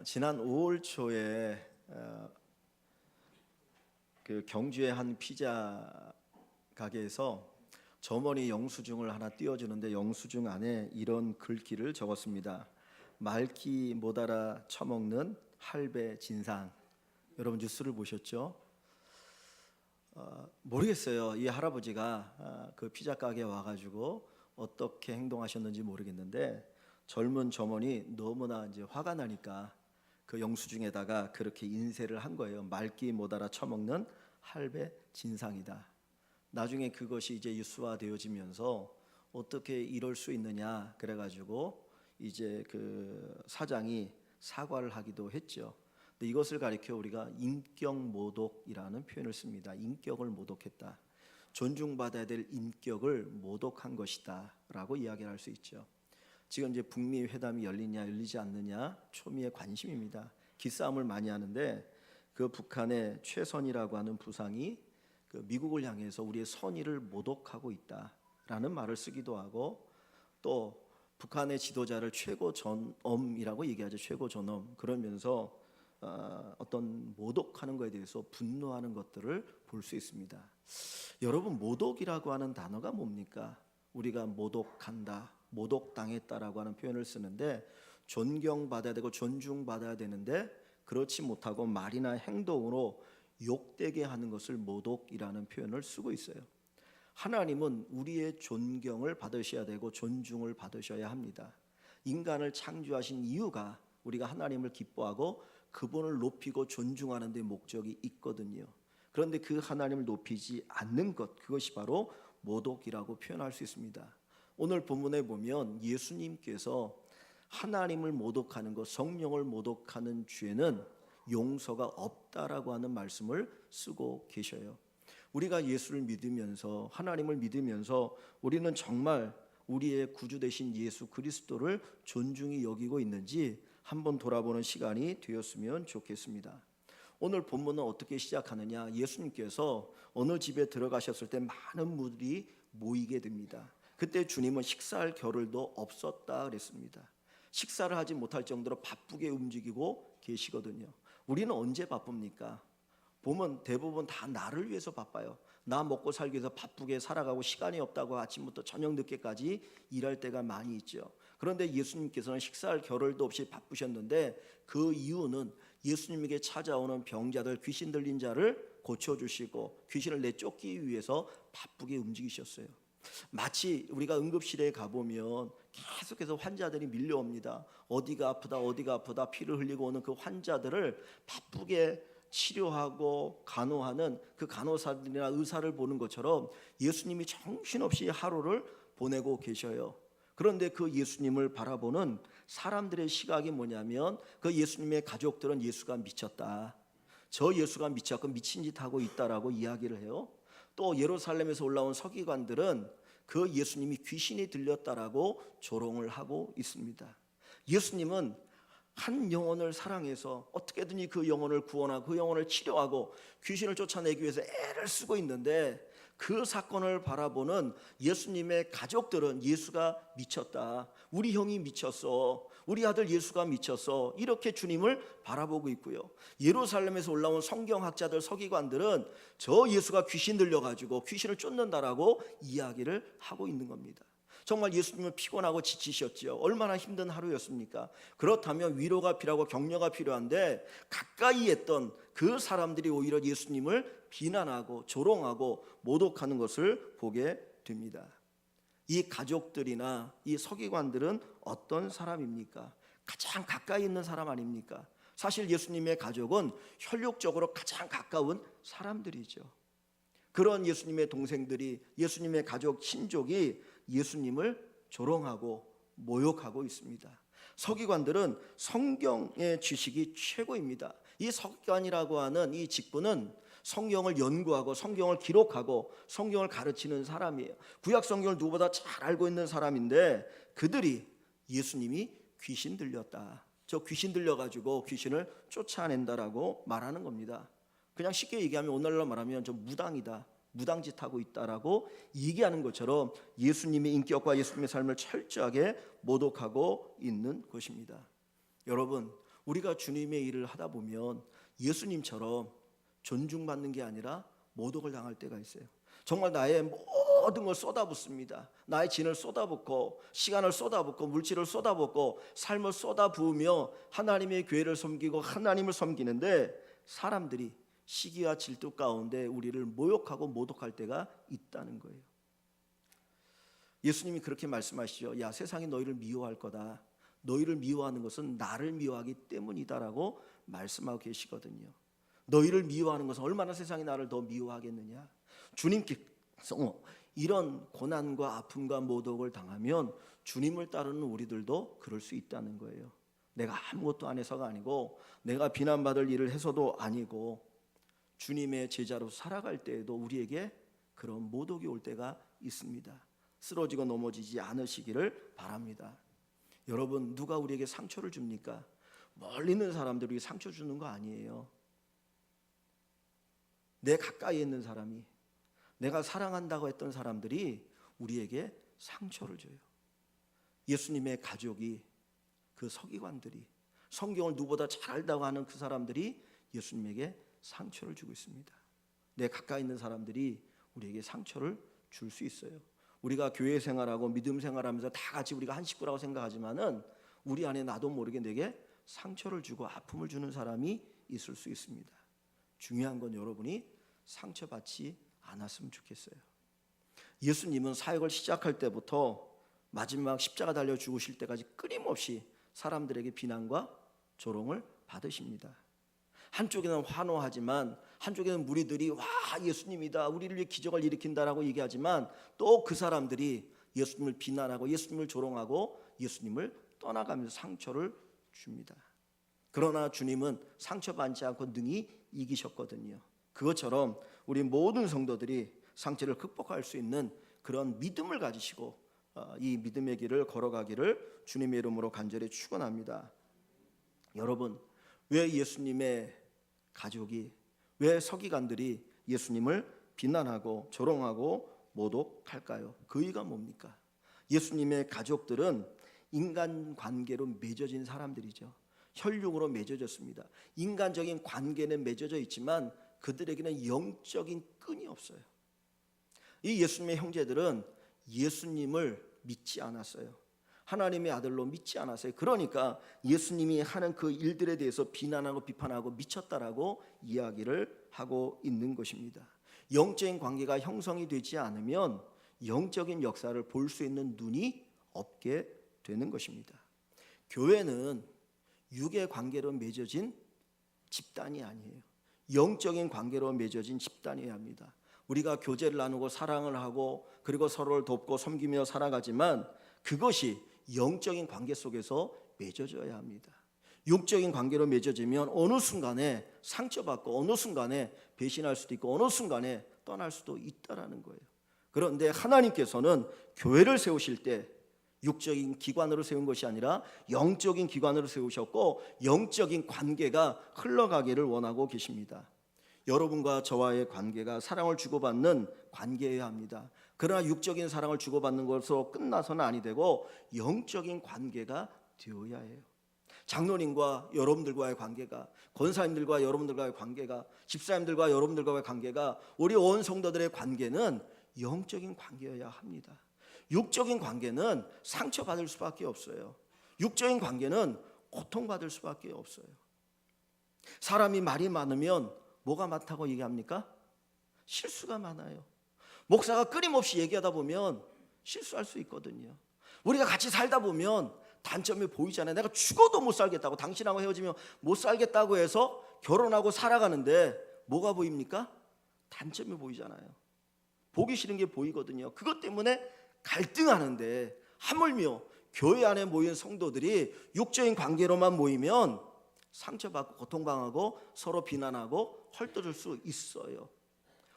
지난 5월 초에 그 경주의 한 피자 가게에서 점원이 영수증을 하나 띄워주는데 영수증 안에 이런 글귀를 적었습니다. 말기 못 알아 처먹는 할배 진상. 여러분 뉴스를 보셨죠? 모르겠어요. 이 할아버지가 그 피자 가게에 와가지고 어떻게 행동하셨는지 모르겠는데 젊은 점원이 너무나 이제 화가 나니까 그 영수증에다가 그렇게 인쇄를 한 거예요. 말기 못 알아 처먹는 할배 진상이다. 나중에 그것이 이제 유수화되어지면서 어떻게 이럴 수 있느냐 그래가지고 이제 그 사장이 사과를 하기도 했죠. 근데 이것을 가리켜 우리가 인격 모독이라는 표현을 씁니다. 인격을 모독했다. 존중받아야 될 인격을 모독한 것이다라고 이야기를 할 수 있죠. 지금 이제 북미 회담이 열리냐 열리지 않느냐 초미의 관심입니다. 기싸움을 많이 하는데 그 북한의 최선이라고 하는 부상이 그 미국을 향해서 우리의 선의를 모독하고 있다라는 말을 쓰기도 하고, 또 북한의 지도자를 최고 전엄이라고 얘기하죠. 최고 전엄. 그러면서 어떤 모독하는 것에 대해서 분노하는 것들을 볼 수 있습니다. 여러분, 모독이라고 하는 단어가 뭡니까? 우리가 모독한다, 모독당했다라고 하는 표현을 쓰는데 존경받아야 되고 존중받아야 되는데 그렇지 못하고 말이나 행동으로 욕되게 하는 것을 모독이라는 표현을 쓰고 있어요. 하나님은 우리의 존경을 받으셔야 되고 존중을 받으셔야 합니다. 인간을 창조하신 이유가 우리가 하나님을 기뻐하고 그분을 높이고 존중하는 데 목적이 있거든요. 그런데 그 하나님을 높이지 않는 것, 그것이 바로 모독이라고 표현할 수 있습니다. 오늘 본문에 보면 예수님께서 하나님을 모독하는 것, 성령을 모독하는 죄는 용서가 없다라고 하는 말씀을 쓰고 계셔요. 우리가 예수를 믿으면서, 하나님을 믿으면서 우리는 정말 우리의 구주 되신 예수 그리스도를 존중히 여기고 있는지 한번 돌아보는 시간이 되었으면 좋겠습니다. 오늘 본문은 어떻게 시작하느냐? 예수님께서 어느 집에 들어가셨을 때 많은 무들이 모이게 됩니다. 그때 주님은 식사할 겨를도 없었다 그랬습니다. 식사를 하지 못할 정도로 바쁘게 움직이고 계시거든요. 우리는 언제 바쁩니까? 보면 대부분 다 나를 위해서 바빠요. 나 먹고 살기 위해서 바쁘게 살아가고 시간이 없다고 아침부터 저녁 늦게까지 일할 때가 많이 있죠. 그런데 예수님께서는 식사할 겨를도 없이 바쁘셨는데 그 이유는 예수님에게 찾아오는 병자들, 귀신 들린 자를 고쳐주시고 귀신을 내쫓기 위해서 바쁘게 움직이셨어요. 마치 우리가 응급실에 가보면 계속해서 환자들이 밀려옵니다. 어디가 아프다 피를 흘리고 오는 그 환자들을 바쁘게 치료하고 간호하는 그 간호사들이나 의사를 보는 것처럼 예수님이 정신없이 하루를 보내고 계셔요. 그런데 그 예수님을 바라보는 사람들의 시각이 뭐냐면 그 예수님의 가족들은 예수가 미쳤다, 저 예수가 미쳤고 미친 짓 하고 있다라고 이야기를 해요. 또 예루살렘에서 올라온 서기관들은 그 예수님이 귀신이 들렸다라고 조롱을 하고 있습니다. 예수님은 한 영혼을 사랑해서 어떻게든지 그 영혼을 구원하고 그 영혼을 치료하고 귀신을 쫓아내기 위해서 애를 쓰고 있는데 그 사건을 바라보는 예수님의 가족들은 예수가 미쳤다, 우리 형이 미쳤어, 우리 아들 예수가 미쳤어, 이렇게 주님을 바라보고 있고요. 예루살렘에서 올라온 성경학자들, 서기관들은 저 예수가 귀신 들려가지고 귀신을 쫓는다라고 이야기를 하고 있는 겁니다. 정말 예수님은 피곤하고 지치셨죠. 얼마나 힘든 하루였습니까? 그렇다면 위로가 필요하고 격려가 필요한데 가까이 했던 그 사람들이 오히려 예수님을 비난하고 조롱하고 모독하는 것을 보게 됩니다. 이 가족들이나 이 서기관들은 어떤 사람입니까? 가장 가까이 있는 사람 아닙니까? 사실 예수님의 가족은 혈육적으로 가장 가까운 사람들이죠. 그런 예수님의 동생들이, 예수님의 가족 친족이 예수님을 조롱하고 모욕하고 있습니다. 서기관들은 성경의 지식이 최고입니다. 이 서기관이라고 하는 이 직분은 성경을 연구하고 성경을 기록하고 성경을 가르치는 사람이에요. 구약 성경을 누구보다 잘 알고 있는 사람인데 그들이 예수님이 귀신 들렸다, 저 귀신 들려가지고 귀신을 쫓아낸다라고 말하는 겁니다. 그냥 쉽게 얘기하면 오늘날로 말하면 저 무당이다, 무당짓 하고 있다라고 얘기하는 것처럼 예수님의 인격과 예수님의 삶을 철저하게 모독하고 있는 것입니다. 여러분, 우리가 주님의 일을 하다 보면 예수님처럼 존중받는 게 아니라 모독을 당할 때가 있어요. 정말 나의 모든 걸 쏟아붓습니다. 나의 진을 쏟아붓고 시간을 쏟아붓고 물질을 쏟아붓고 삶을 쏟아부으며 하나님의 교회를 섬기고 하나님을 섬기는데 사람들이 시기와 질투 가운데 우리를 모욕하고 모독할 때가 있다는 거예요. 예수님이 그렇게 말씀하시죠. 야, 세상이 너희를 미워할 거다. 너희를 미워하는 것은 나를 미워하기 때문이다라고 말씀하고 계시거든요. 너희를 미워하는 것은 얼마나 세상이 나를 더 미워하겠느냐. 주님께서 이런 고난과 아픔과 모독을 당하면 주님을 따르는 우리들도 그럴 수 있다는 거예요. 내가 아무것도 안 해서가 아니고 내가 비난받을 일을 해서도 아니고 주님의 제자로 살아갈 때에도 우리에게 그런 모독이 올 때가 있습니다. 쓰러지고 넘어지지 않으시기를 바랍니다. 여러분, 누가 우리에게 상처를 줍니까? 멀리 있는 사람들이 상처 주는 거 아니에요. 내 가까이에 있는 사람이, 내가 사랑한다고 했던 사람들이 우리에게 상처를 줘요. 예수님의 가족이, 그 서기관들이, 성경을 누구보다 잘 알다고 하는 그 사람들이 예수님에게 상처를 주고 있습니다. 내 가까이 있는 사람들이 우리에게 상처를 줄 수 있어요. 우리가 교회 생활하고 믿음 생활하면서 다 같이 우리가 한 식구라고 생각하지만은 우리 안에 나도 모르게 내게 상처를 주고 아픔을 주는 사람이 있을 수 있습니다. 중요한 건 여러분이 상처받지 않았으면 좋겠어요. 예수님은 사역을 시작할 때부터 마지막 십자가 달려 죽으실 때까지 끊임없이 사람들에게 비난과 조롱을 받으십니다. 한쪽에는 환호하지만 한쪽에는 무리들이 와, 예수님이다, 우리를 위해 기적을 일으킨다라고 얘기하지만 또 그 사람들이 예수님을 비난하고 예수님을 조롱하고 예수님을 떠나가면서 상처를 줍니다. 그러나 주님은 상처받지 않고 능히 이기셨거든요. 그것처럼 우리 모든 성도들이 상처를 극복할 수 있는 그런 믿음을 가지시고 이 믿음의 길을 걸어가기를 주님의 이름으로 간절히 축원합니다. 여러분, 왜 예수님의 가족이, 왜 서기관들이 예수님을 비난하고 조롱하고 모독할까요? 그 이유가 뭡니까? 예수님의 가족들은 인간관계로 맺어진 사람들이죠. 혈육으로 맺어졌습니다. 인간적인 관계는 맺어져 있지만 그들에게는 영적인 끈이 없어요. 이 예수님의 형제들은 예수님을 믿지 않았어요. 하나님의 아들로 믿지 않았어요. 그러니까 예수님이 하는 그 일들에 대해서 비난하고 비판하고 미쳤다라고 이야기를 하고 있는 것입니다. 영적인 관계가 형성이 되지 않으면 영적인 역사를 볼 수 있는 눈이 없게 되는 것입니다. 교회는 육의 관계로 맺어진 집단이 아니에요. 영적인 관계로 맺어진 집단이어야 합니다. 우리가 교제를 나누고 사랑을 하고 그리고 서로를 돕고 섬기며 살아가지만 그것이 영적인 관계 속에서 맺어져야 합니다. 육적인 관계로 맺어지면 어느 순간에 상처받고 어느 순간에 배신할 수도 있고 어느 순간에 떠날 수도 있다라는 거예요. 그런데 하나님께서는 교회를 세우실 때 육적인 기관으로 세운 것이 아니라 영적인 기관으로 세우셨고 영적인 관계가 흘러가기를 원하고 계십니다. 여러분과 저와의 관계가 사랑을 주고받는 관계여야 합니다. 그러나 육적인 사랑을 주고받는 것으로 끝나서는 아니 되고 영적인 관계가 되어야 해요. 장로님과 여러분들과의 관계가, 권사님들과 여러분들과의 관계가, 집사님들과 여러분들과의 관계가, 우리 온 성도들의 관계는 영적인 관계여야 합니다. 육적인 관계는 상처받을 수밖에 없어요. 육적인 관계는 고통받을 수밖에 없어요. 사람이 말이 많으면 뭐가 많다고 얘기합니까? 실수가 많아요. 목사가 끊임없이 얘기하다 보면 실수할 수 있거든요. 우리가 같이 살다 보면 단점이 보이잖아요. 내가 죽어도 못 살겠다고, 당신하고 헤어지면 못 살겠다고 해서 결혼하고 살아가는데 뭐가 보입니까? 단점이 보이잖아요. 보기 싫은 게 보이거든요. 그것 때문에 갈등하는데 하물며 교회 안에 모인 성도들이 육적인 관계로만 모이면 상처받고 고통당하고 서로 비난하고 헐뜯을 수 있어요.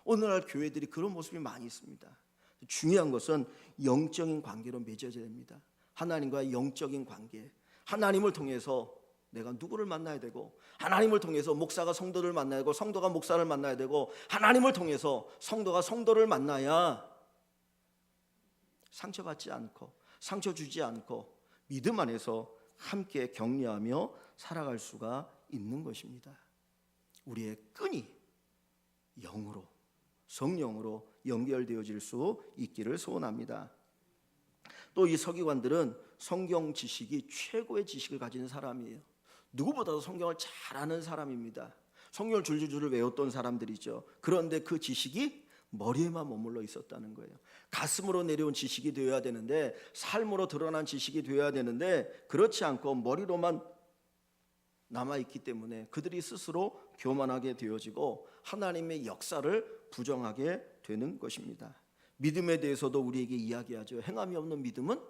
오늘날 교회들이 그런 모습이 많이 있습니다. 중요한 것은 영적인 관계로 맺어져야 됩니다. 하나님과의 영적인 관계, 하나님을 통해서 내가 누구를 만나야 되고, 하나님을 통해서 목사가 성도를 만나야 되고, 성도가 목사를 만나야 되고, 하나님을 통해서 성도가 성도를 만나야 상처받지 않고 상처 주지 않고 믿음 안에서 함께 격려하며 살아갈 수가 있는 것입니다. 우리의 끈이 영으로, 성령으로 연결되어질 수 있기를 소원합니다. 또 이 서기관들은 성경 지식이 최고의 지식을 가진 사람이에요. 누구보다도 성경을 잘 아는 사람입니다. 성경을 줄줄줄 외웠던 사람들이죠. 그런데 그 지식이 머리에만 머물러 있었다는 거예요. 가슴으로 내려온 지식이 되어야 되는데, 삶으로 드러난 지식이 되어야 되는데, 그렇지 않고 머리로만 남아있기 때문에 그들이 스스로 교만하게 되어지고 하나님의 역사를 부정하게 되는 것입니다. 믿음에 대해서도 우리에게 이야기하죠. 행함이 없는 믿음은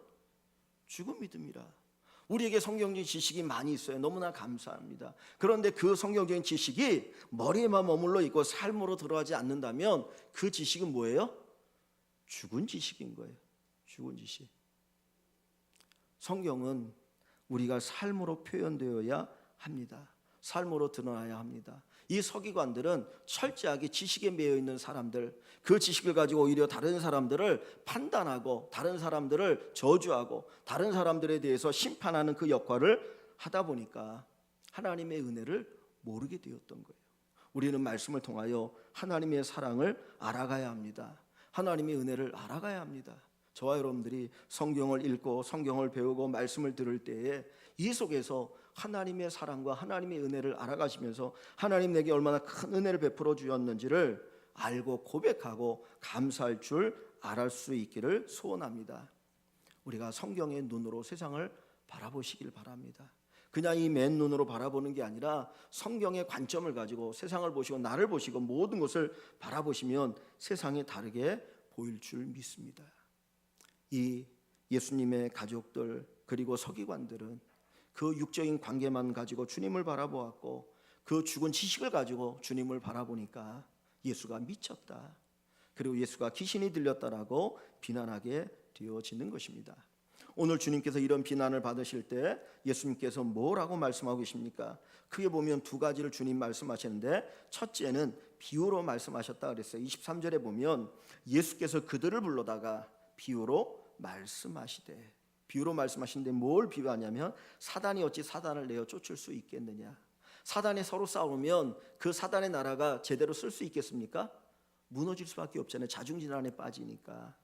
죽은 믿음이라. 우리에게 성경적인 지식이 많이 있어요. 너무나 감사합니다. 그런데 그 성경적인 지식이 머리에만 머물러 있고 삶으로 들어가지 않는다면 그 지식은 뭐예요? 죽은 지식인 거예요. 죽은 지식. 성경은 우리가 삶으로 표현되어야 합니다. 삶으로 드러나야 합니다. 이 서기관들은 철저하게 지식에 매여 있는 사람들, 그 지식을 가지고 오히려 다른 사람들을 판단하고 다른 사람들을 저주하고 다른 사람들에 대해서 심판하는 그 역할을 하다 보니까 하나님의 은혜를 모르게 되었던 거예요. 우리는 말씀을 통하여 하나님의 사랑을 알아가야 합니다. 하나님의 은혜를 알아가야 합니다. 저와 여러분들이 성경을 읽고 성경을 배우고 말씀을 들을 때에 이 속에서 하나님의 사랑과 하나님의 은혜를 알아가시면서 하나님 내게 얼마나 큰 은혜를 베풀어 주었는지를 알고 고백하고 감사할 줄 알할 수 있기를 소원합니다. 우리가 성경의 눈으로 세상을 바라보시길 바랍니다. 그냥 이 맨눈으로 바라보는 게 아니라 성경의 관점을 가지고 세상을 보시고 나를 보시고 모든 것을 바라보시면 세상이 다르게 보일 줄 믿습니다. 이 예수님의 가족들 그리고 서기관들은 그 육적인 관계만 가지고 주님을 바라보았고 그 죽은 지식을 가지고 주님을 바라보니까 예수가 미쳤다. 그리고 예수가 귀신이 들렸다라고 비난하게 되어지는 것입니다. 오늘 주님께서 이런 비난을 받으실 때 예수님께서 뭐라고 말씀하고 계십니까? 크게 보면 두 가지를 주님 말씀하시는데 첫째는 비유로 말씀하셨다 그랬어요. 23절에 보면 예수께서 그들을 불러다가 비유로 말씀하시되, 비유로 말씀하시는데 뭘 비유하냐면 사단이 어찌 사단을 내어 쫓을 수 있겠느냐. 사단이 서로 싸우면 그 사단의 나라가 제대로 쓸 수 있겠습니까? 무너질 수밖에 없잖아요. 자중질환에 빠지니까.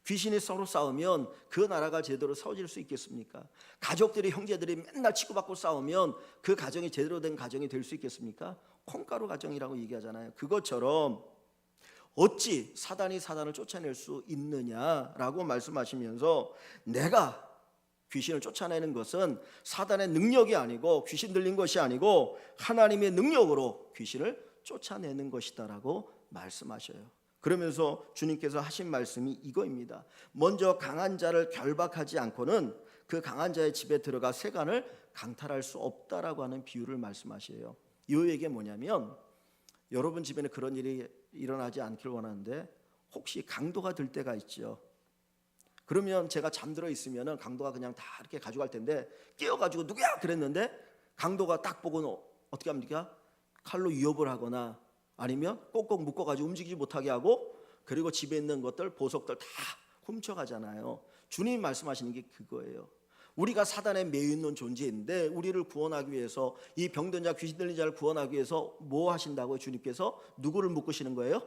귀신이 서로 싸우면 그 나라가 제대로 서질 수 있겠습니까? 가족들이 형제들이 맨날 치고받고 싸우면 그 가정이 제대로 된 가정이 될 수 있겠습니까? 콩가루 가정이라고 얘기하잖아요. 그것처럼 어찌 사단이 사단을 쫓아낼 수 있느냐라고 말씀하시면서 내가 귀신을 쫓아내는 것은 사단의 능력이 아니고 귀신 들린 것이 아니고 하나님의 능력으로 귀신을 쫓아내는 것이다라고 말씀하셔요. 그러면서 주님께서 하신 말씀이 이거입니다. 먼저 강한 자를 결박하지 않고는 그 강한 자의 집에 들어가 세간을 강탈할 수 없다라고 하는 비유를 말씀하셔요. 이 얘기가 뭐냐면 여러분 집에는 그런 일이 일어나지 않기를 원하는데 혹시 강도가 들 때가 있죠. 그러면 제가 잠들어 있으면 강도가 그냥 다 이렇게 가져갈 텐데 깨워가지고 누구야 그랬는데 강도가 딱 보고 어떻게 합니까? 칼로 위협을 하거나 아니면 꼭꼭 묶어가지고 움직이지 못하게 하고 그리고 집에 있는 것들 보석들 다 훔쳐가잖아요. 주님이 말씀하시는 게 그거예요. 우리가 사단에 매여 있는 존재인데 우리를 구원하기 위해서 이 병든 자 귀신 들린 자를 구원하기 위해서 뭐 하신다고요? 주님께서 누구를 묶으시는 거예요?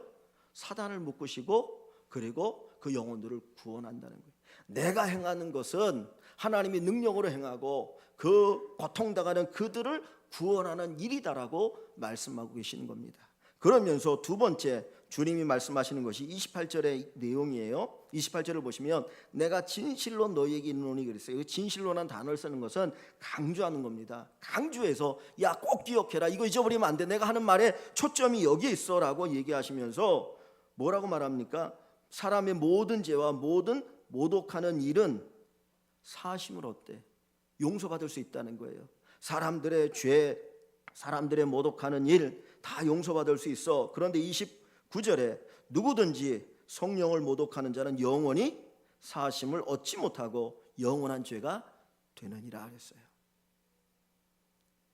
사단을 묶으시고 그리고 그 영혼들을 구원한다는 거예요. 내가 행하는 것은 하나님의 능력으로 행하고 그 고통당하는 그들을 구원하는 일이다라고 말씀하고 계시는 겁니다. 그러면서 두 번째 주님이 말씀하시는 것이 28절의 내용이에요. 28절을 보시면 내가 진실로 너희에게 이르노니 그랬어요. 진실로라는 단어를 쓰는 것은 강조하는 겁니다. 강조해서 야 꼭 기억해라. 이거 잊어버리면 안 돼. 내가 하는 말에 초점이 여기에 있어라고 얘기하시면서 뭐라고 말합니까? 사람의 모든 죄와 모든 모독하는 일은 사심을 얻되 용서받을 수 있다는 거예요. 사람들의 죄, 사람들의 모독하는 일 다 용서받을 수 있어. 그런데 29절에 누구든지 성령을 모독하는 자는 영원히 사심을 얻지 못하고 영원한 죄가 되느니라 그랬어요.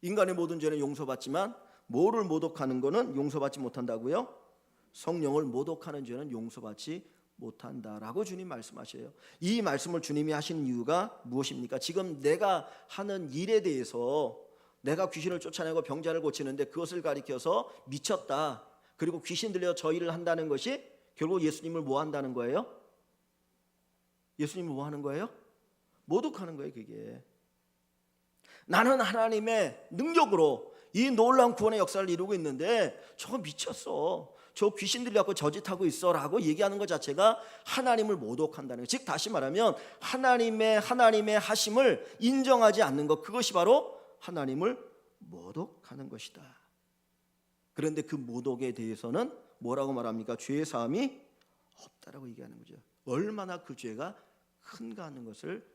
인간의 모든 죄는 용서받지만 뭐를 모독하는 것은 용서받지 못한다고요? 성령을 모독하는 죄는 용서받지 못한다라고 주님 말씀하셔요. 이 말씀을 주님이 하시는 이유가 무엇입니까? 지금 내가 하는 일에 대해서 내가 귀신을 쫓아내고 병자를 고치는데 그것을 가리켜서 미쳤다, 그리고 귀신 들려 저 일을 한다는 것이 결국 예수님을 뭐 한다는 거예요? 예수님을 뭐 하는 거예요? 모독하는 거예요. 그게 나는 하나님의 능력으로 이 놀라운 구원의 역사를 이루고 있는데 저거 미쳤어, 저 귀신들이 갖고 저짓하고 있어 라고 얘기하는 것 자체가 하나님을 모독한다는 거예요. 즉 다시 말하면 하나님의 하심을 인정하지 않는 것, 그것이 바로 하나님을 모독하는 것이다. 그런데 그 모독에 대해서는 뭐라고 말합니까? 죄의 사함이 없다라고 얘기하는 거죠. 얼마나 그 죄가 큰가 하는 것을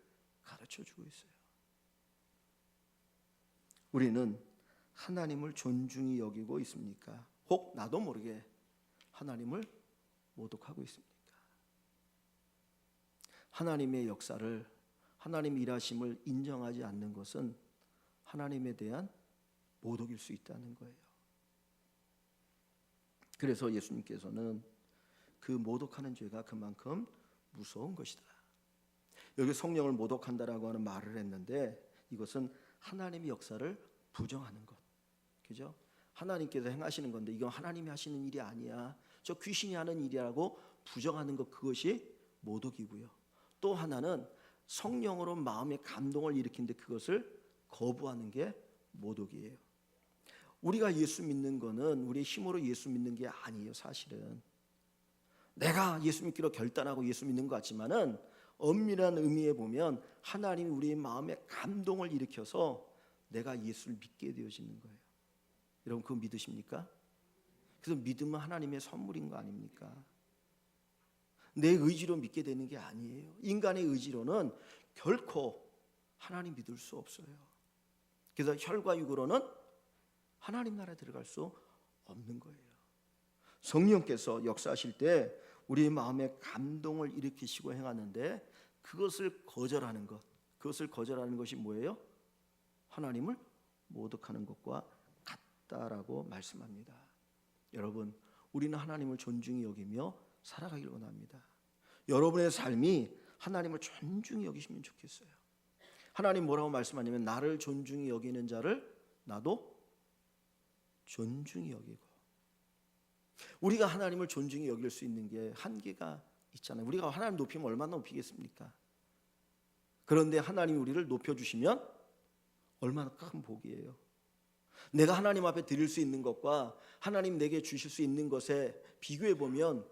가르쳐주고 있어요. 우리는 하나님을 존중히 여기고 있습니까? 혹 나도 모르게 하나님을 모독하고 있습니까? 하나님의 역사를, 하나님의 일하심을 인정하지 않는 것은 하나님에 대한 모독일 수 있다는 거예요. 그래서 예수님께서는 그 모독하는 죄가 그만큼 무서운 것이다. 여기 성령을 모독한다라고 하는 말을 했는데 이것은 하나님의 역사를 부정하는 것, 그죠? 하나님께서 행하시는 건데 이건 하나님이 하시는 일이 아니야, 저 귀신이 하는 일이라고 부정하는 것, 그것이 모독이고요. 또 하나는 성령으로 마음의 감동을 일으키는데 그것을 거부하는 게 모독이에요. 우리가 예수 믿는 거는 우리의 힘으로 예수 믿는 게 아니에요. 사실은 내가 예수 믿기로 결단하고 예수 믿는 것 같지만은 엄밀한 의미에 보면 하나님이 우리의 마음에 감동을 일으켜서 내가 예수를 믿게 되어지는 거예요. 여러분 그거 믿으십니까? 그래서 믿음은 하나님의 선물인 거 아닙니까? 내 의지로 믿게 되는 게 아니에요. 인간의 의지로는 결코 하나님 믿을 수 없어요. 그래서 혈과 육으로는 하나님 나라에 들어갈 수 없는 거예요. 성령께서 역사하실 때 우리의 마음에 감동을 일으키시고 행하는데 그것을 거절하는 것, 그것을 거절하는 것이 뭐예요? 하나님을 모독하는 것과 같다라고 말씀합니다. 여러분, 우리는 하나님을 존중히 여기며 살아가길 원합니다. 여러분의 삶이 하나님을 존중히 여기시면 좋겠어요. 하나님 뭐라고 말씀하냐면 나를 존중히 여기는 자를 나도 존중히 여기고, 우리가 하나님을 존중히 여길 수 있는 게 한계가 있잖아요. 우리가 하나님 높이면 얼마나 높이겠습니까? 그런데 하나님이 우리를 높여주시면 얼마나 큰 복이에요. 내가 하나님 앞에 드릴 수 있는 것과 하나님 내게 주실 수 있는 것에 비교해 보면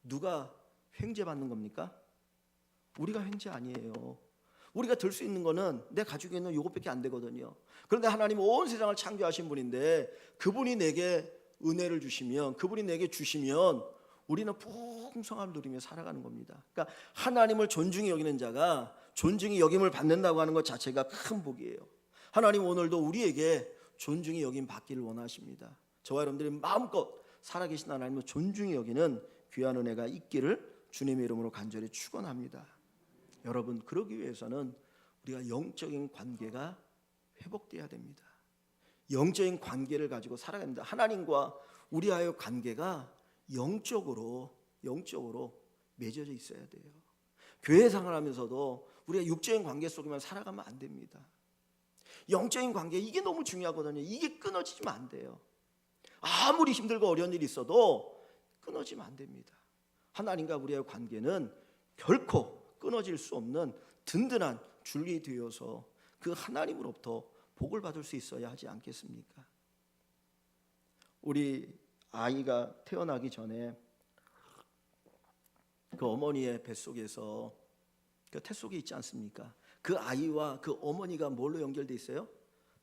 누가 횡재받는 겁니까? 우리가 횡재 아니에요. 우리가 들 수 있는 거는 내 가지고 있는 이것밖에 안 되거든요. 그런데 하나님 온 세상을 창조하신 분인데 그분이 내게 은혜를 주시면, 그분이 내게 주시면 우리는 풍성함을 누리며 살아가는 겁니다. 그러니까 하나님을 존중히 여기는 자가 존중히 여김을 받는다고 하는 것 자체가 큰 복이에요. 하나님 오늘도 우리에게 존중히 여김 받기를 원하십니다. 저와 여러분들이 마음껏 살아계신 하나님을 존중히 여기는 귀한 은혜가 있기를 주님의 이름으로 간절히 축원합니다. 여러분, 그러기 위해서는 우리가 영적인 관계가 회복돼야 됩니다. 영적인 관계를 가지고 살아가야 됩니다. 하나님과 우리와의 관계가 영적으로 맺어져 있어야 돼요. 교회 생활하면서도 우리가 육적인 관계 속에만 살아가면 안 됩니다. 영적인 관계, 이게 너무 중요하거든요. 이게 끊어지면 안 돼요. 아무리 힘들고 어려운 일이 있어도 끊어지면 안 됩니다. 하나님과 우리의 관계는 결코 끊어질 수 없는 든든한 줄이 되어서 그 하나님으로부터 복을 받을 수 있어야 하지 않겠습니까? 우리 아이가 태어나기 전에 그 어머니의 뱃속에서 그 태속에 있지 않습니까? 그 아이와 그 어머니가 뭘로 연결되어 있어요?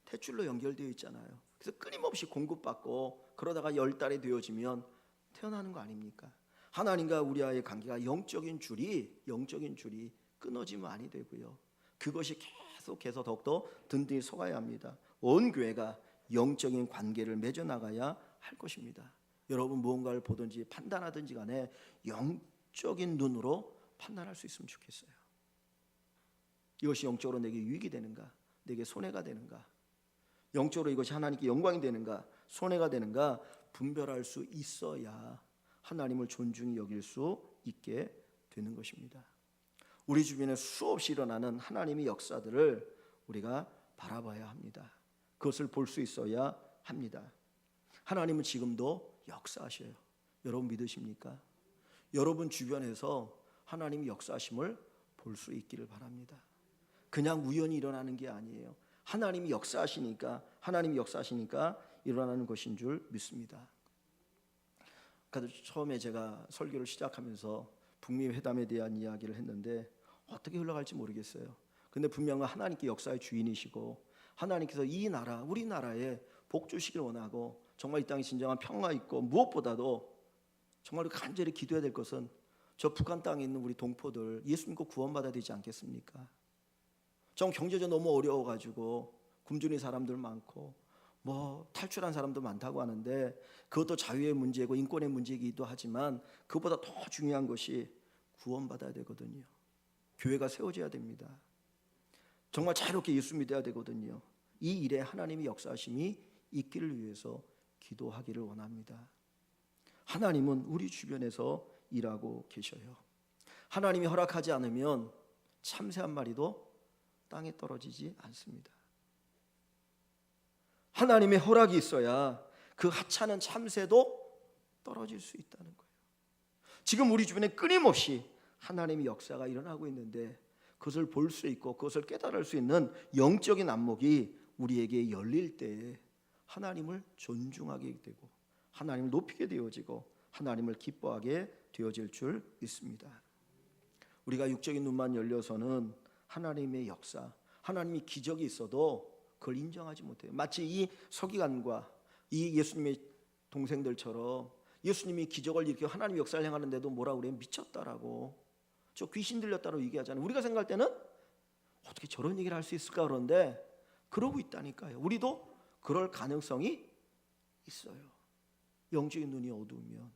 탯줄로 연결되어 있잖아요. 그래서 끊임없이 공급받고 그러다가 10달이 되어지면 태어나는 거 아닙니까? 하나님과 우리와의 관계가 영적인 줄이 끊어지면 아니 되고요. 그것이 계속해서 더욱더 든든히 서가야 합니다. 온 교회가 영적인 관계를 맺어 나가야 할 것입니다. 여러분 무언가를 보든지 판단하든지 간에 영적인 눈으로 판단할 수 있으면 좋겠어요. 이것이 영적으로 내게 유익이 되는가, 내게 손해가 되는가, 영적으로 이것이 하나님께 영광이 되는가, 손해가 되는가 분별할 수 있어야 하나님을 존중히 여길 수 있게 되는 것입니다. 우리 주변에 수없이 일어나는 하나님의 역사들을 우리가 바라봐야 합니다. 그것을 볼 수 있어야 합니다. 하나님은 지금도 역사하셔요. 여러분 믿으십니까? 여러분 주변에서 하나님의 역사하심을 볼 수 있기를 바랍니다. 그냥 우연히 일어나는 게 아니에요. 하나님이 역사하시니까 일어나는 것인 줄 믿습니다. 처음에 제가 설교를 시작하면서 북미 회담에 대한 이야기를 했는데 어떻게 흘러갈지 모르겠어요. 근데 분명히 하나님께 역사의 주인이시고 하나님께서 이 나라, 우리나라에 복 주시길 원하고 정말 이 땅에 진정한 평화 있고 무엇보다도 정말 간절히 기도해야 될 것은 저 북한 땅에 있는 우리 동포들 예수 믿고 구원받아야 되지 않겠습니까? 정 경제적 너무 어려워가지고 굶주린 사람들 많고 뭐 탈출한 사람도 많다고 하는데 그것도 자유의 문제고 인권의 문제이기도 하지만 그것보다 더 중요한 것이 구원받아야 되거든요. 교회가 세워져야 됩니다. 정말 자유롭게 예수 믿어야 되거든요. 이 일에 하나님의 역사하심이 있기를 위해서 기도하기를 원합니다. 하나님은 우리 주변에서 일하고 계셔요. 하나님이 허락하지 않으면 참새 한 마리도 땅에 떨어지지 않습니다. 하나님의 허락이 있어야 그 하찮은 참새도 떨어질 수 있다는 거예요. 지금 우리 주변에 끊임없이 하나님의 역사가 일어나고 있는데 그것을 볼 수 있고 그것을 깨달을 수 있는 영적인 안목이 우리에게 열릴 때에 하나님을 존중하게 되고 하나님을 높이게 되어지고 하나님을 기뻐하게 되어질 줄 믿습니다. 우리가 육적인 눈만 열려서는 하나님의 역사, 하나님의 기적이 있어도 그걸 인정하지 못해요. 마치 이 서기관과 이 예수님의 동생들처럼 예수님이 기적을 일으켜 하나님의 역사를 행하는데도 뭐라 그래요? 미쳤다라고, 저 귀신 들렸다고 얘기하잖아요. 우리가 생각할 때는 어떻게 저런 얘기를 할 수 있을까 그런데 그러고 있다니까요. 우리도 그럴 가능성이 있어요. 영적인 눈이 어두우면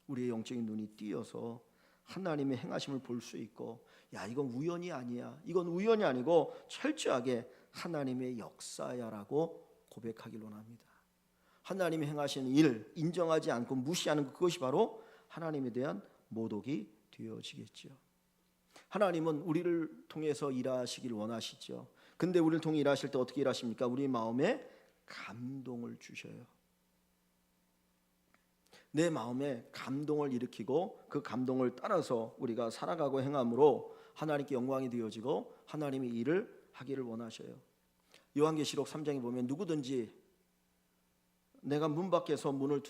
우리의 영적인 눈이 띄어서 하나님의 행하심을 볼 수 있고, 야 이건 우연이 아니야, 이건 우연이 아니고 철저하게 하나님의 역사야라고 고백하길 원합니다. 하나님이 행하시는 일 인정하지 않고 무시하는 것, 그것이 바로 하나님에 대한 모독이 되어지겠죠. 하나님은 우리를 통해서 일하시길 원하시죠. 근데 우리를 통해 일하실 때 어떻게 일하십니까? 우리 마음에 감동을 주셔요. 내 마음에 감동을 일으키고 그 감동을 따라서 우리가 살아가고 행함으로 하나님께 영광이 되어지고 하나님의 일을 하기를 원하셔요. 요한계시록 3장에 보면 누구든지 내가 문 밖에서 문을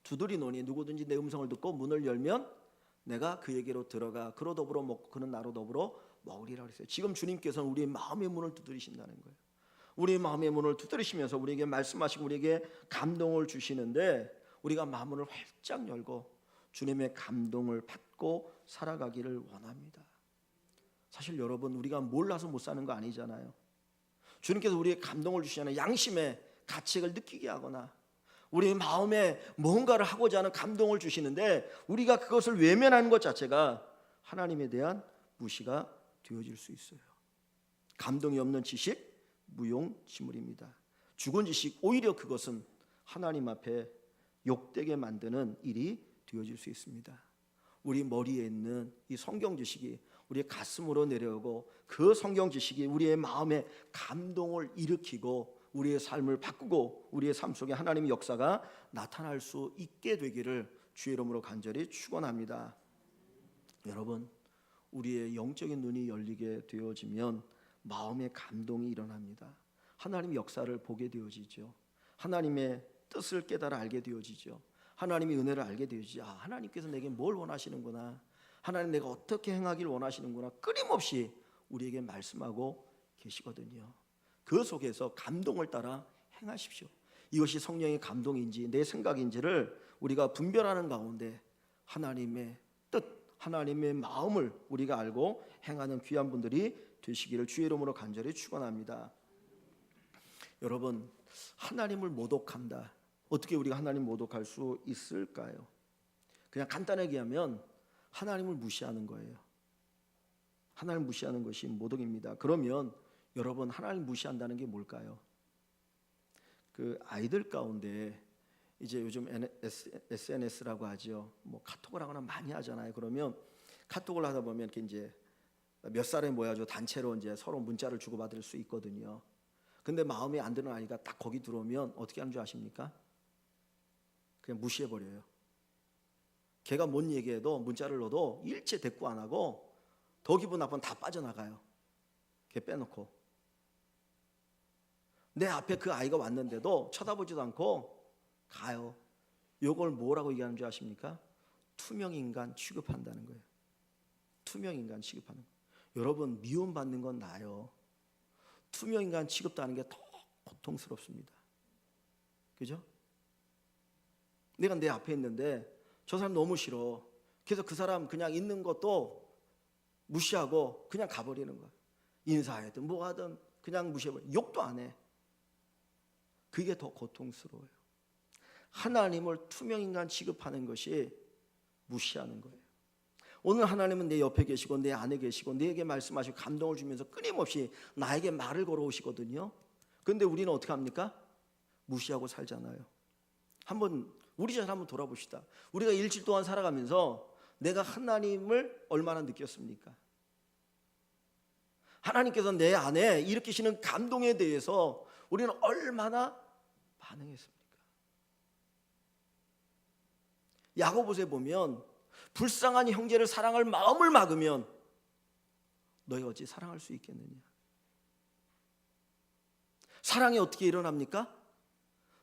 두드리노니 누구든지 내 음성을 듣고 문을 열면 내가 그에게로 들어가 그로 더불어 먹고 그는 나로 더불어 먹으리라 그랬어요. 지금 주님께서는 우리의 마음의 문을 두드리신다는 거예요. 우리의 마음의 문을 두드리시면서 우리에게 말씀하시고 우리에게 감동을 주시는데 우리가 마음을 활짝 열고 주님의 감동을 받고 살아가기를 원합니다. 사실 여러분, 우리가 몰라서 못 사는 거 아니잖아요. 주님께서 우리의 감동을 주시잖아요. 양심의 가책을 느끼게 하거나 우리 마음에 뭔가를 하고자 하는 감동을 주시는데 우리가 그것을 외면하는 것 자체가 하나님에 대한 무시가 되어질 수 있어요. 감동이 없는 지식 무용지물입니다. 죽은 지식, 오히려 그것은 하나님 앞에 욕되게 만드는 일이 되어질 수 있습니다. 우리 머리에 있는 이 성경 지식이 우리의 가슴으로 내려오고 그 성경 지식이 우리의 마음에 감동을 일으키고 우리의 삶을 바꾸고 우리의 삶 속에 하나님의 역사가 나타날 수 있게 되기를 주의 이름으로 간절히 축원합니다. 여러분, 우리의 영적인 눈이 열리게 되어지면 마음의 감동이 일어납니다. 하나님의 역사를 보게 되어지죠. 하나님의 뜻을 깨달아 알게 되어지죠. 하나님의 은혜를 알게 되어지죠. 아, 하나님께서 내게 뭘 원하시는구나, 하나님 내가 어떻게 행하길 원하시는구나, 끊임없이 우리에게 말씀하고 계시거든요. 그 속에서 감동을 따라 행하십시오. 이것이 성령의 감동인지 내 생각인지를 우리가 분별하는 가운데 하나님의 뜻, 하나님의 마음을 우리가 알고 행하는 귀한 분들이 되시기를 주의 이름으로 간절히 축원합니다. 여러분, 하나님을 모독한다. 어떻게 우리가 하나님 모독할 수 있을까요? 그냥 간단하게 하면 하나님을 무시하는 거예요. 하나님을 무시하는 것이 모독입니다. 그러면 여러분, 하나님 무시한다는 게 뭘까요? 그 아이들 가운데 이제 요즘 SNS라고 하죠. 뭐 카톡을 하거나 많이 하잖아요. 그러면 카톡을 하다 보면 이렇게 이제 몇 살에 모여서 단체로 이제 서로 문자를 주고받을 수 있거든요. 근데 마음에 안 드는 아이가 딱 거기 들어오면 어떻게 하는 줄 아십니까? 그냥 무시해 버려요. 걔가 뭔 얘기해도 문자를 넣어도 일체 대꾸 안 하고 더 기분 나쁘면 다 빠져나가요. 걔 빼놓고. 내 앞에 그 아이가 왔는데도 쳐다보지도 않고 가요. 이걸 뭐라고 얘기하는 줄 아십니까? 투명인간 취급한다는 거예요. 투명인간 취급하는 거예요. 여러분, 미움받는 건 나아요. 투명인간 취급하는 게 더 고통스럽습니다. 그죠? 내가 내 앞에 있는데 저 사람 너무 싫어. 그래서 그 사람 그냥 있는 것도 무시하고 그냥 가버리는 거야. 인사하든 뭐 하든 그냥 무시해버려. 욕도 안 해. 그게 더 고통스러워요. 하나님을 투명인간 취급하는 것이 무시하는 거예요. 오늘 하나님은 내 옆에 계시고 내 안에 계시고 내게 말씀하시고 감동을 주면서 끊임없이 나에게 말을 걸어오시거든요. 그런데 우리는 어떻게 합니까? 무시하고 살잖아요. 한번 우리 자신 한번 돌아봅시다. 우리가 일주일 동안 살아가면서 내가 하나님을 얼마나 느꼈습니까? 하나님께서 내 안에 일으키시는 감동에 대해서 우리는 얼마나 반응했습니까? 야고보서에 보면 불쌍한 형제를 사랑할 마음을 막으면 너희 어찌 사랑할 수 있겠느냐? 사랑이 어떻게 일어납니까?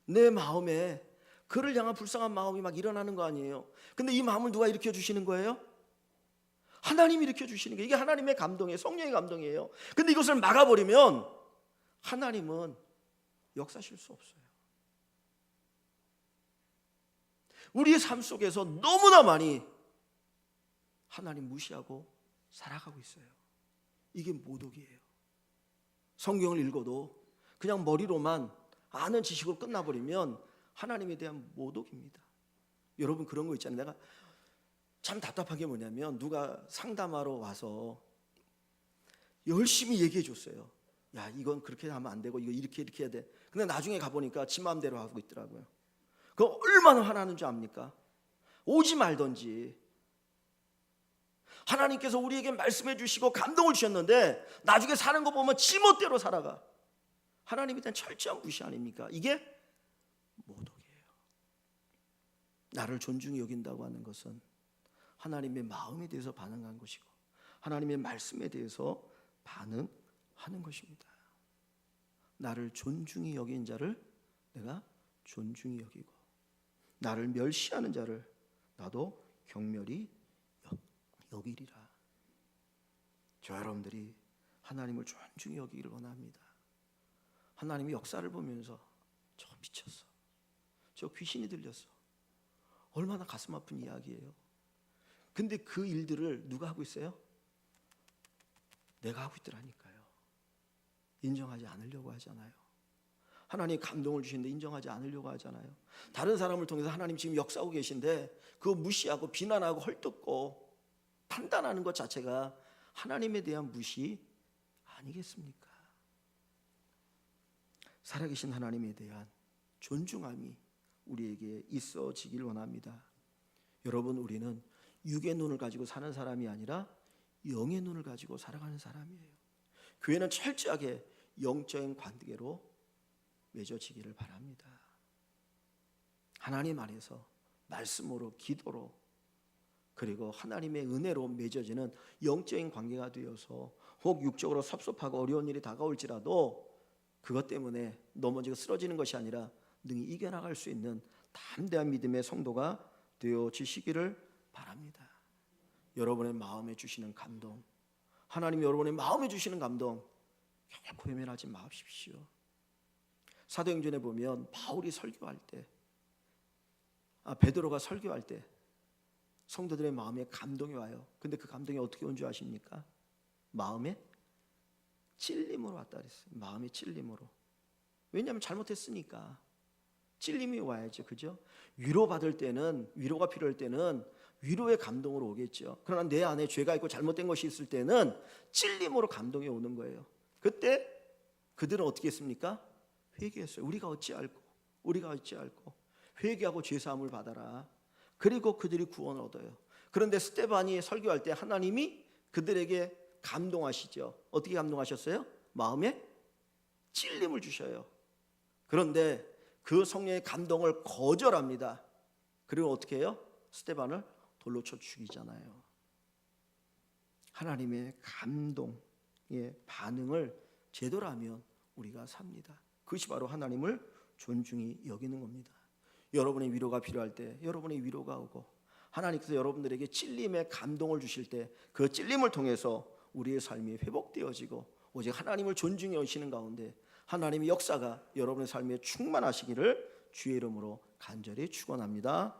내 마음에 그를 향한 불쌍한 마음이 막 일어나는 거 아니에요. 근데 이 마음을 누가 일으켜 주시는 거예요? 하나님이 일으켜 주시는 게 이게 하나님의 감동이에요. 성령의 감동이에요. 근데 이것을 막아버리면 하나님은 역사하실 수 없어요. 우리의 삶 속에서 너무나 많이 하나님 무시하고 살아가고 있어요. 이게 모독이에요. 성경을 읽어도 그냥 머리로만 아는 지식으로 끝나버리면 하나님에 대한 모독입니다. 여러분 그런 거 있잖아요. 내가 참 답답한 게 뭐냐면 누가 상담하러 와서 열심히 얘기해 줬어요. 야, 이건 그렇게 하면 안 되고 이거 이렇게 해야 돼. 근데 나중에 가보니까 지 마음대로 하고 있더라고요. 그거 얼마나 화나는 줄 압니까? 오지 말던지. 하나님께서 우리에게 말씀해 주시고 감동을 주셨는데 나중에 사는 거 보면 지멋대로 살아가. 하나님에 대한 철저한 무시 아닙니까? 이게 모독이에요. 나를 존중히 여긴다고 하는 것은 하나님의 마음에 대해서 반응한 것이고 하나님의 말씀에 대해서 반응하는 것입니다. 나를 존중히 여긴 자를 내가 존중히 여기고 나를 멸시하는 자를 나도 경멸히 여기리라. 저 여러분들이 하나님을 존중히 여기기를 원합니다. 하나님의 역사를 보면서 저 미쳤어. 저 귀신이 들렸어. 얼마나 가슴 아픈 이야기예요. 근데 그 일들을 누가 하고 있어요? 내가 하고 있더라니까요. 인정하지 않으려고 하잖아요. 하나님 감동을 주시는데 인정하지 않으려고 하잖아요. 다른 사람을 통해서 하나님 지금 역사하고 계신데 그거 무시하고 비난하고 헐뜯고 판단하는 것 자체가 하나님에 대한 무시 아니겠습니까? 살아계신 하나님에 대한 존중함이 우리에게 있어지길 원합니다. 여러분, 우리는 육의 눈을 가지고 사는 사람이 아니라 영의 눈을 가지고 살아가는 사람이에요. 교회는 철저하게 영적인 관계로 맺어지기를 바랍니다. 하나님 안에서 말씀으로 기도로 그리고 하나님의 은혜로 맺어지는 영적인 관계가 되어서 혹 육적으로 섭섭하고 어려운 일이 다가올지라도 그것 때문에 넘어지고 쓰러지는 것이 아니라 능히 이겨나갈 수 있는 담대한 믿음의 성도가 되어지시기를 바랍니다. 여러분의 마음에 주시는 감동, 하나님이 여러분의 마음에 주시는 감동 결코 외면하지 마십시오. 사도행전에 보면 바울이 설교할 때 베드로가 설교할 때 성도들의 마음에 감동이 와요. 근데 그 감동이 어떻게 온 줄 아십니까? 마음에 찔림으로 왔다 그랬어요. 마음의 찔림으로. 왜냐하면 잘못했으니까 찔림이 와야죠. 그죠? 위로받을 때는, 위로가 필요할 때는 위로의 감동으로 오겠죠. 그러나 내 안에 죄가 있고 잘못된 것이 있을 때는 찔림으로 감동이 오는 거예요. 그때 그들은 어떻게 했습니까? 회개했어요. 우리가 어찌 알고 회개하고 죄사함을 받아라. 그리고 그들이 구원을 얻어요. 그런데 스데반이 설교할 때 하나님이 그들에게 감동하시죠. 어떻게 감동하셨어요? 마음에 찔림을 주셔요. 그런데 그 성령의 감동을 거절합니다. 그리고 어떻게 해요? 스데반을 돌로 쳐 죽이잖아요. 하나님의 감동의 반응을 제대로 하면 우리가 삽니다. 그것이 바로 하나님을 존중히 여기는 겁니다. 여러분의 위로가 필요할 때 여러분의 위로가 오고, 하나님께서 여러분들에게 찔림의 감동을 주실 때 그 찔림을 통해서 우리의 삶이 회복되어지고 오직 하나님을 존중해 오시는 가운데 하나님의 역사가 여러분의 삶에 충만하시기를 주의 이름으로 간절히 축원합니다.